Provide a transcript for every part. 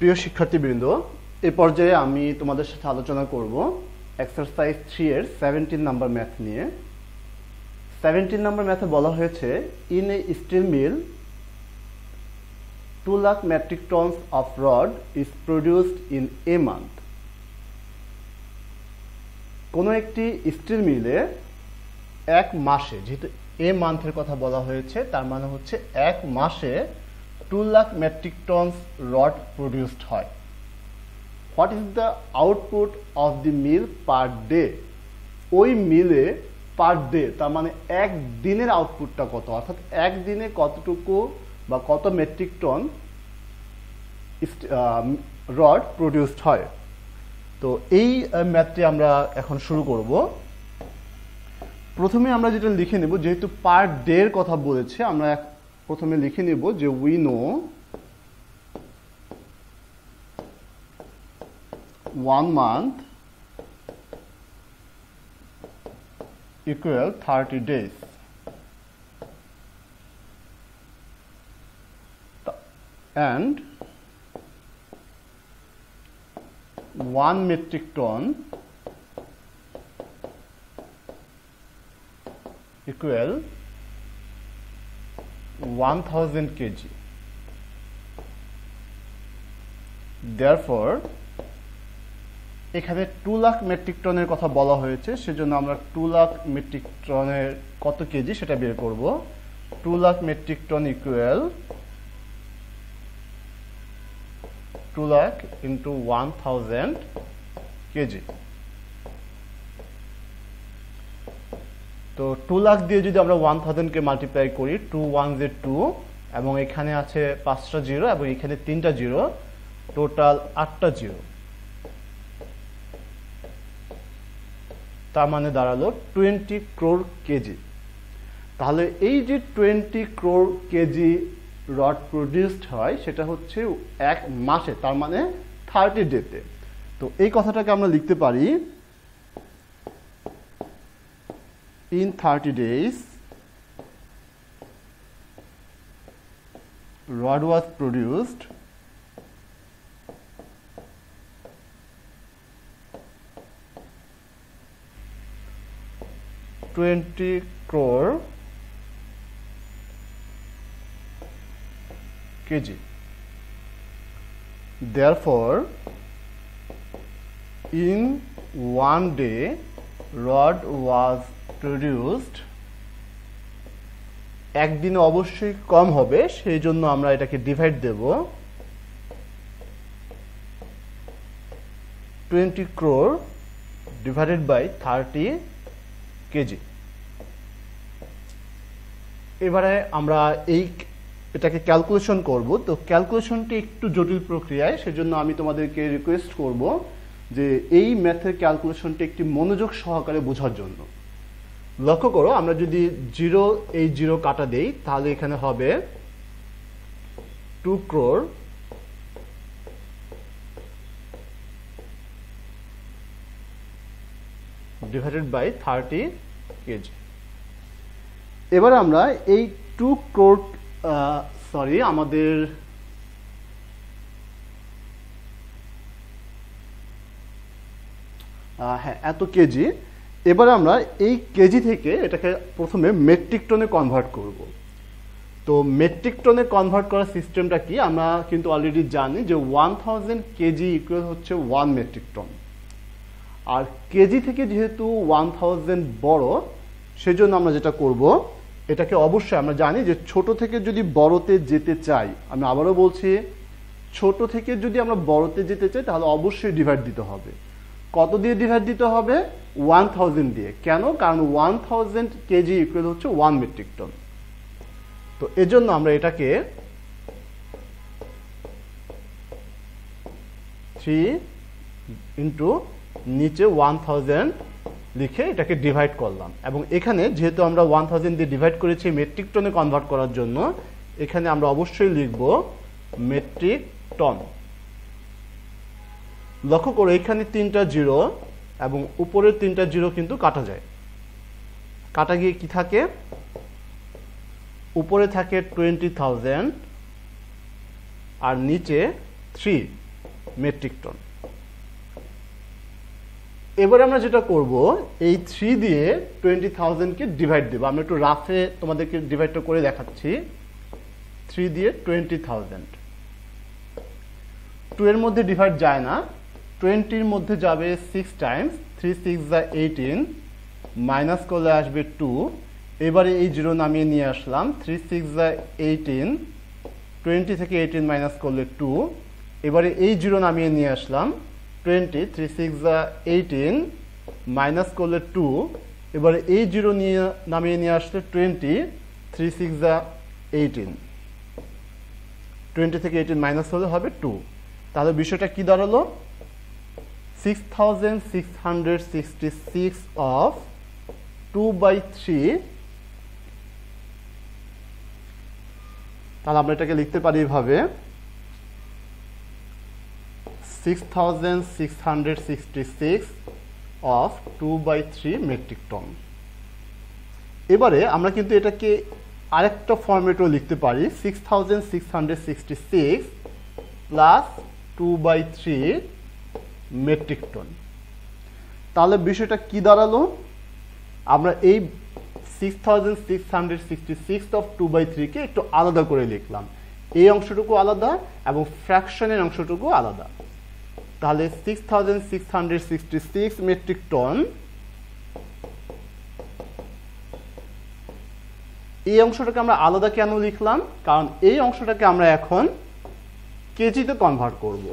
প্রিয় শিক্ষার্থীবৃন্দ, এই পর্যায়ে আমি তোমাদের সাথে আলোচনা করব এক্সারসাইজ 3 এর 17 নাম্বার ম্যাথ নিয়ে। 17 নাম্বার ম্যাথে বলা হয়েছে in a steel mill 2 lakh metric tons of rod is produced in a month. কোনো একটি স্টিল মিলে এক মাসে, যেহেতু এ মান্থের কথা বলা হয়েছে তার মানে হচ্ছে এক মাসে 2 lakh metric tons rod produced হয়। What is the output of the mill per day? ওই মিলে পার ডে তার মানে এক দিনের আউটপুটটা কত, অর্থাৎ একদিনে কতটুকু বা কত মেট্রিক টন রড প্রডিউসড হয়। তো এই ম্যাথটি আমরা এখন শুরু করব। প্রথমে আমরা যেটা লিখে নেব, যেহেতু পার ডে এর কথা বলেছে, আমরা প্রথমে লিখে নেব যে we know 1 month equal 30 days. And 1 metric ton equal 1000 kg. Therefore, এখানে 2 লাখ মেট্রিক টনের কথা বলা হয়েছে, সেজন্য আমরা 2 লাখ মেট্রিক টনের কত কেজি সেটা বের করব। 2 lakh metric ton equal 2 lakh into 1000 kg. তো 2 লাখ দিয়ে যদি আমরা 1000 কে মাল্টিপ্লাই করি, 2 1 যে 2, এবং এখানে আছে 5টা জিরো এবং এখানে 3টা জিরো, টোটাল 8টা জিরো, তার মানে দাঁড়ালো 20 ক্রোর কেজি। তাহলে এই যে 20 ক্রোর কেজি রড প্রডিউসড হয় সেটা হচ্ছে এক মাসে, তার মানে 30 ডেতে। তো এই কথাটাকে আমরা লিখতে পারি in 30 days rod was produced $20 crore kg. Therefore, in one day, rod was produced. একদিনে অবশ্যই কম হবে, সেই জন্য আমরা এটাকে ডিভাইড দেব 20 crore divided by 30 কেজি। এবারে আমরা এটাকে ক্যালকুলেশন করব। তো ক্যালকুলেশনটি একটু জটিল প্রক্রিয়ায়, সেজন্য আমি তোমাদেরকে রিকোয়েস্ট করব যে এই ম্যাথের ক্যালকুলেশনটি একটি মনোযোগ সহকারে বোঝার জন্য। লক্ষ্য করো, আমরা যদি এই জিরো কাটা দেই তাহলে এখানে হবে 2 crore divided by 30 কেজি। এবার আমরা এই 2 crore আমাদের এত কেজি। এবার আমরা এই কেজি থেকে এটাকে প্রথমে মেট্রিক টনে কনভার্ট করব। তো মেট্রিক টনে কনভার্ট করার সিস্টেমটা কি, আমরা কিন্তু অলরেডি জানি যে 1000 কেজি ইকুয়াল হচ্ছে 1 মেট্রিক টন। আর কেজি থেকে যেহেতু 1000 বড়, সেজন্য আমরা যেটা করব, এটাকে অবশ্যই আমরা জানি যে ছোট থেকে যদি বড়তে যেতে চাই, আমি আবারও বলছি, ছোট থেকে যদি আমরা বড়তে যেতে চাই তাহলে অবশ্যই ডিভাইড দিতে হবে। কত দিয়ে ডিভাইড দিতে হবে? 1000 দিয়ে। কেন? কারণ 1000 কেজি ইকুয়াল হচ্ছে 1 মেট্রিক টন। তো এজন্য আমরা এটাকে 3 ইন্টু নিচে 1000 লিখে এটাকে ডিভাইড করলাম। এবং এখানে যেহেতু আমরা 1000 দিয়ে ডিভাইড করেছি মেট্রিক টনে কনভার্ট করার জন্য, এখানে আমরা অবশ্যই লিখব মেট্রিক টন। লক্ষ্য করো, এখানে 3টা জিরো এবং উপরের 3টা জিরো কিন্তু কাটা যায়। কাটা গিয়ে কি থাকে? উপরে থাকে 20,000 আর নিচে 3 মেট্রিক টন। এবারে আমরা যেটা করব, এই 3 দিয়ে 20,000-কে ডিভাইড দেব। আমরা একটু রাফে তোমাদেরকে ডিভাইডটা করে দেখাচ্ছি। 3 দিয়ে 20,000, 2 এর মধ্যে ডিভাইড যায় না, 20-র মধ্যে যাবে 6 টাইমস, 3 6 যা 18, মাইনাস করলে আসবে 2। এবারে এই 0 নামিয়ে নিয়ে আসলাম, 3 6 যা 18, 20 থেকে 18 মাইনাস করলে 2। এবারে এই 0 নামিয়ে নিয়ে আসলাম, 20, 3 6 যা 18, মাইনাস করলে 2। এবারে এই 0 নিয়ে নামিয়ে নিয়ে আসলে 20, 3 6 যা 18, 20 থেকে 18 মাইনাস হলে হবে 2। তাহলে বিষয়টা কি দাঁড়ালো? 6,666 অফ 2/3। তাহলে আমরা এটাকে লিখতে পারি এভাবে, 6,666 অফ 2/3 মেট্রিক টন। এবারে আমরা কিন্তু এটাকে আরেকটা ফরম্যাটেও লিখতে পারি, 6,666 প্লাস 2/3 মেট্রিক টন। তাহলে বিষয়টা কি দাঁড়ালো? আমরা এই 6,666 অফ 2/3-কে একটু আলাদা করে লিখলাম। এই অংশটুকু আলাদা এবং ফ্র্যাকশনের অংশটুকু আলাদা। তাহলে 6,666 মেট্রিক টন, এই অংশটাকে আমরা আলাদা কেন লিখলাম? কারণ এই অংশটাকে আমরা এখন কেজিতে কনভার্ট করব।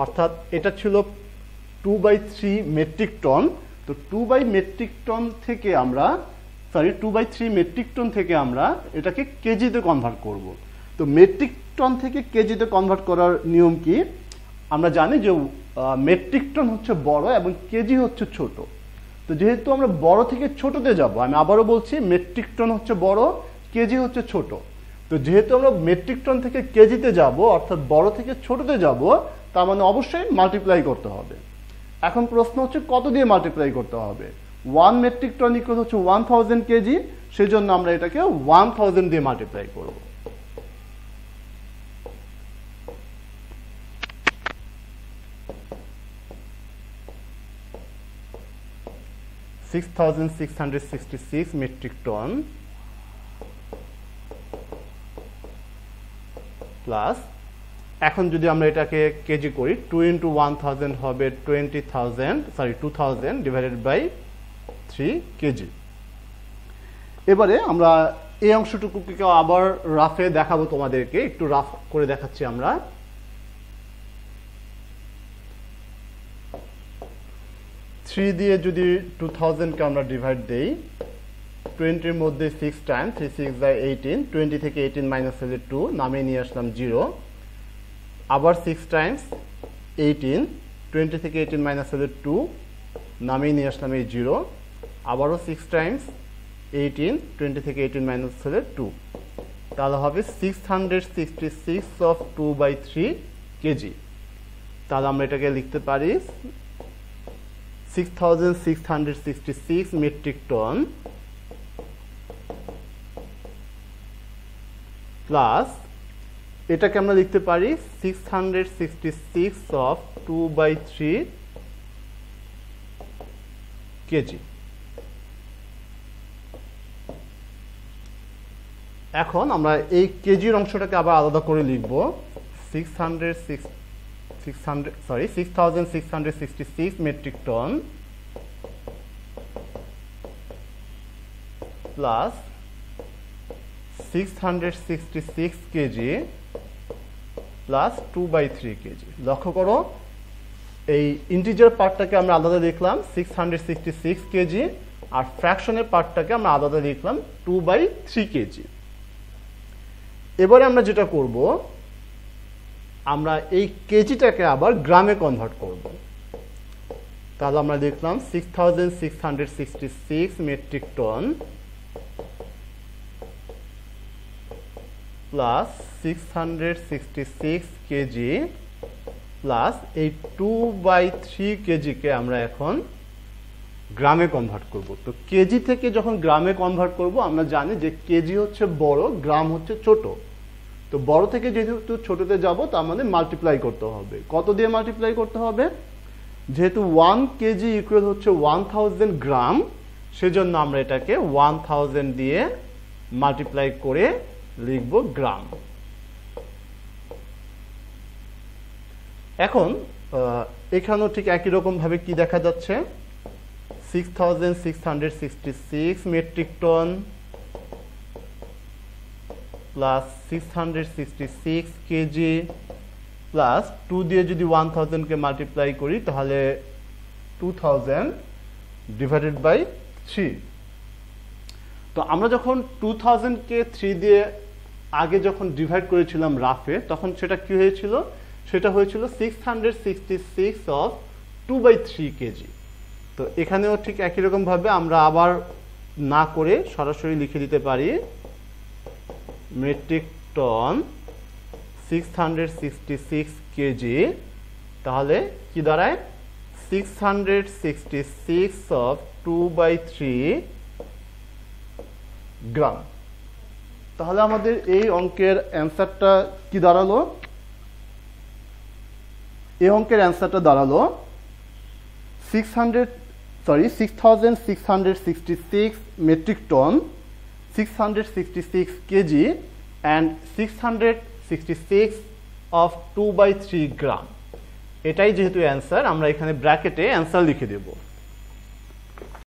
অর্থাৎ এটা ছিল 2/3 মেট্রিক টন। তো 2/3 মেট্রিক টন থেকে আমরা এটাকে কেজিতে কনভার্ট করব। তো মেট্রিক টন থেকে কেজিতে কনভার্ট করার নিয়ম কি? আমরা জানি যে মেট্রিক টন হচ্ছে বড় এবং কেজি হচ্ছে ছোট। তো যেহেতু আমরা বড় থেকে ছোটতে যাব, আমি আবারও বলছি, মেট্রিক টন হচ্ছে বড়, কেজি হচ্ছে ছোট। তো যেহেতু আমরা মেট্রিক টন থেকে কেজিতে যাব, অর্থাৎ বড় থেকে ছোটতে যাব, তার মানে অবশ্যই মাল্টিপ্লাই করতে হবে। এখন প্রশ্ন হচ্ছে কত দিয়ে মাল্টিপ্লাই করতে হবে? 1 মেট্রিক টন ইকুয়াল হচ্ছে 1000 কেজি, সেজন্য আমরা এটাকে 1000 দিয়ে মাল্টিপ্লাই করব। (6,666 মেট্রিক টন প্লাস, এখন যদি আমরা এটাকে কেজি করি, 2 × 1000 হবে 2000 ডিভাইডেড বাই 3 কেজি। এবারে আমরা এই অংশটুকুকে আবার রাফে দেখাবো তোমাদেরকে, একটু রাফ করে দেখাচ্ছি আমরা। থ্রি দিয়ে যদি 2000-কে আমরা ডিভাইড দেই, 20-র মধ্যে 6 টাইম, 3 6 যায় 18, 20 থেকে 18 মাইনাস হলে 2, নামিয়ে নিয়ে আসলাম 0। আবার 6 টাইমস 18, 20 থেকে 18 মাইনাস হলে 2, নামিয়ে নিয়ে আসলাম এই 0। আবারও 6 টাইমস 18, 20 থেকে 18 মাইনাস হলে 2। তাহলে হবে 666 অফ 2/3 কেজি। তাহলে আমরা এটাকে লিখতে পারি 6,666 মেট্রিক টন প্লাস, এটাকে আমরা লিখতে পারি 666 অফ 2/3 কেজি। এখন আমরা এই কেজির অংশটাকে আবার আলাদা করে লিখব, 6,666 metric ton plus 666 kg plus 2/3 kg. লক্ষ্য করো, এই ইন্টিজার পার্টটাকে আমরা আলাদা লিখলাম 666 কেজি, আর ফ্র্যাকশনের পার্টটাকে আমরা আলাদা লিখলাম 2/3 কেজি। এবারে আমরা যেটা করব, আমরা এই কেজিটাকে আবার গ্রামে কনভার্ট করব। তাহলে আমরা লিখলাম 6,666 metric ton plus 666 kg plus এই 2/3 কেজিকে আমরা এখন গ্রামে কনভার্ট করব। তো কেজি থেকে যখন গ্রামে কনভার্ট করব, আমরা জানি যে কেজি হচ্ছে বড়, গ্রাম হচ্ছে ছোট। তো বড় থেকে যেহেতু ছোটতে যাব তার মানে মাল্টিপ্লাই করতে হবে। কত দিয়ে মাল্টিপ্লাই করতে হবে? যেহেতু 1 কেজি ইকুয়াল হচ্ছে 1000 গ্রাম, সেজন্য আমরা এটাকে 1000 দিয়ে মাল্টিপ্লাই করে লিখব গ্রাম। এখন এখানেও ঠিক একই রকম ভাবে কি দেখা যাচ্ছে, 6666 metric ton plus 666 kg plus 2 দিয়ে যদি 1000 কে মাল্টিপ্লাই করি তাহলে 2000 ডিভাইডেড বাই 3। তো আমরা যখন 2000 কে 3 দিয়ে আগে যখন ডিভাইড করেছিলাম রাফে, তখন সেটা কি হয়েছিল? সেটা হয়েছিল 666 অফ 2/3 কেজি। তো এখানেও ঠিক একই রকম ভাবে আমরা আবার না করে সরাসরি লিখে দিতে পারি মেট্রিক টন 666 কেজি। তাহলে কি দাঁড়ায়? 666 অফ 2/3 গ্রাম। তাহলে আমাদের এই অঙ্কের অ্যান্সারটা কি দাঁড়ালো? এই অঙ্কের অ্যান্সারটা দাঁড়ালো 6666 metric ton, 666 kg and 666 of 2/3 gram. এটাই যেহেতু অ্যান্সার, আমরা এখানে ব্র্যাকেটে অ্যান্সার লিখে দেব।